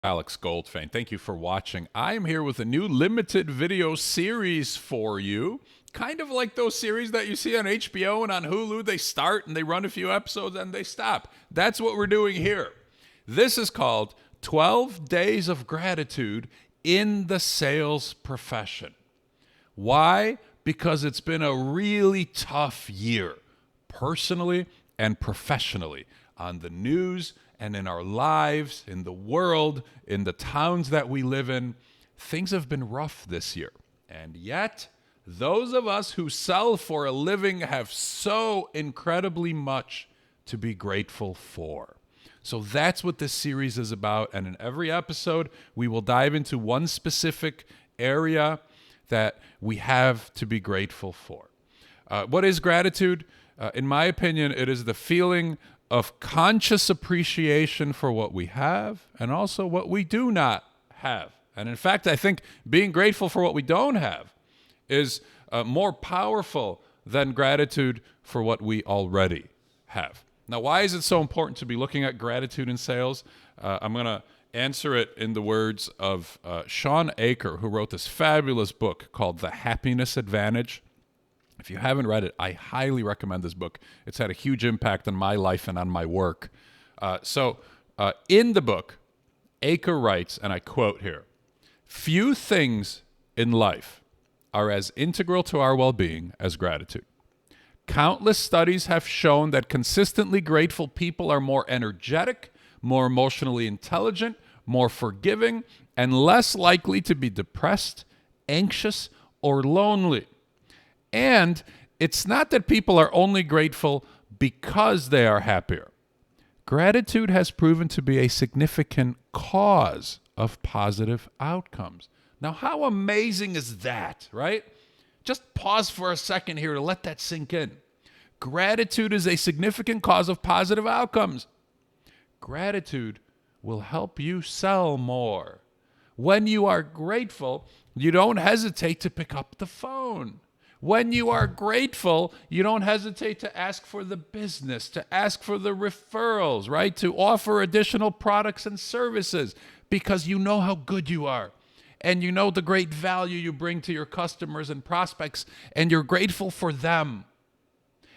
Alex Goldfayn. Thank you for watching. I am here with a new limited video series for you. Kind of like those series that you see on HBO and on Hulu. They start and they run a few episodes and they stop. That's what we're doing here. This is called 12 Days of Gratitude in the Sales Profession. Why? Because it's been a really tough year, personally and professionally, on the news and in our lives, in the world, in the towns that we live in. Things have been rough this year. And yet, those of us who sell for a living have so incredibly much to be grateful for. So that's what this series is about. And in every episode, we will dive into one specific area that we have to be grateful for. What is gratitude? In my opinion, it is the feeling of conscious appreciation for what we have and also what we do not have. And in fact, I think being grateful for what we don't have is more powerful than gratitude for what we already have. Now, why is it so important to be looking at gratitude in sales? I'm going to answer it in the words of Shawn Achor, who wrote this fabulous book called The Happiness Advantage. If you haven't read it, I highly recommend this book. It's had a huge impact on my life and on my work. In the book, Achor writes, and I quote here, "Few things in life are as integral to our well-being as gratitude. Countless studies have shown that consistently grateful people are more energetic, more emotionally intelligent, more forgiving, and less likely to be depressed, anxious, or lonely. And it's not that people are only grateful because they are happier. Gratitude has proven to be a significant cause of positive outcomes." Now, how amazing is that, right? Just pause for a second here to let that sink in. Gratitude is a significant cause of positive outcomes. Gratitude will help you sell more. When you are grateful, you don't hesitate to pick up the phone. When you are grateful, you don't hesitate to ask for the business, to ask for the referrals, right? To offer additional products and services because you know how good you are and you know the great value you bring to your customers and prospects, and you're grateful for them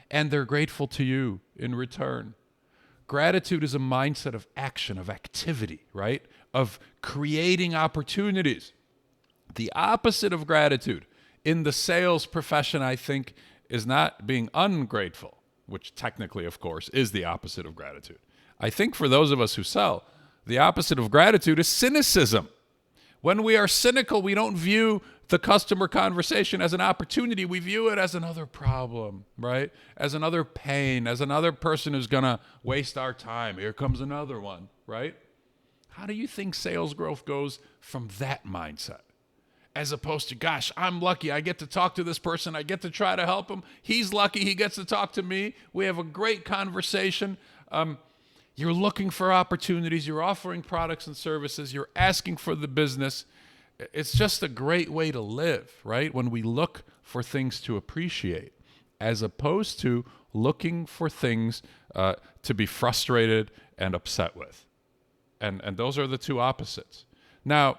and they're grateful to you in return. Gratitude is a mindset of action, of activity, right? Of creating opportunities. The opposite of gratitude in the sales profession, I think, is not being ungrateful, which technically, of course, is the opposite of gratitude. I think for those of us who sell, the opposite of gratitude is cynicism. When we are cynical, we don't view the customer conversation as an opportunity. We view it as another problem, right? As another pain, as another person who's going to waste our time. Here comes another one, right? How do you think sales growth goes from that mindset? As opposed to, gosh, I'm lucky. I get to talk to this person. I get to try to help him. He's lucky. He gets to talk to me. We have a great conversation. You're looking for opportunities. You're offering products and services. You're asking for the business. It's just a great way to live, right? When we look for things to appreciate, as opposed to looking for things to be frustrated and upset with. And those are the two opposites. Now,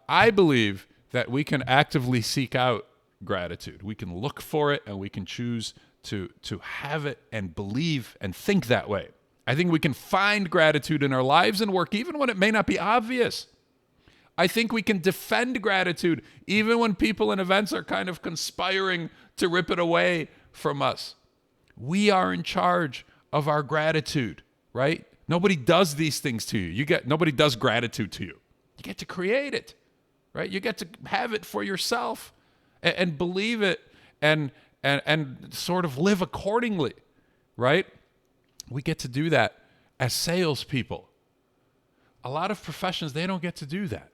I believe that we can actively seek out gratitude. We can look for it and we can choose to have it and believe and think that way. I think we can find gratitude in our lives and work even when it may not be obvious. I think we can defend gratitude even when people and events are kind of conspiring to rip it away from us. We are in charge of our gratitude, right? Nobody does these things to you. Nobody does gratitude to you. You get to create it, right? You get to have it for yourself and believe it and sort of live accordingly, right? We get to do that as salespeople. A lot of professions, they don't get to do that,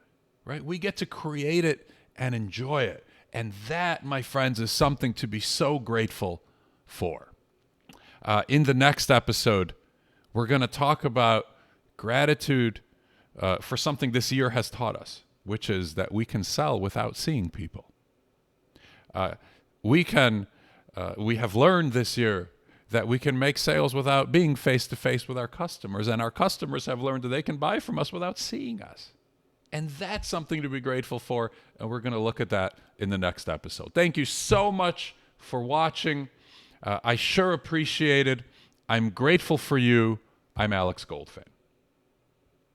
right? We get to create it and enjoy it. And that, my friends, is something to be so grateful for. In the next episode, we're going to talk about gratitude for something this year has taught us, which is that we can sell without seeing people. We have learned this year that we can make sales without being face-to-face with our customers. And our customers have learned that they can buy from us without seeing us. And that's something to be grateful for. And we're going to look at that in the next episode. Thank you so much for watching. I sure appreciate it. I'm grateful for you. I'm Alex Goldfayn.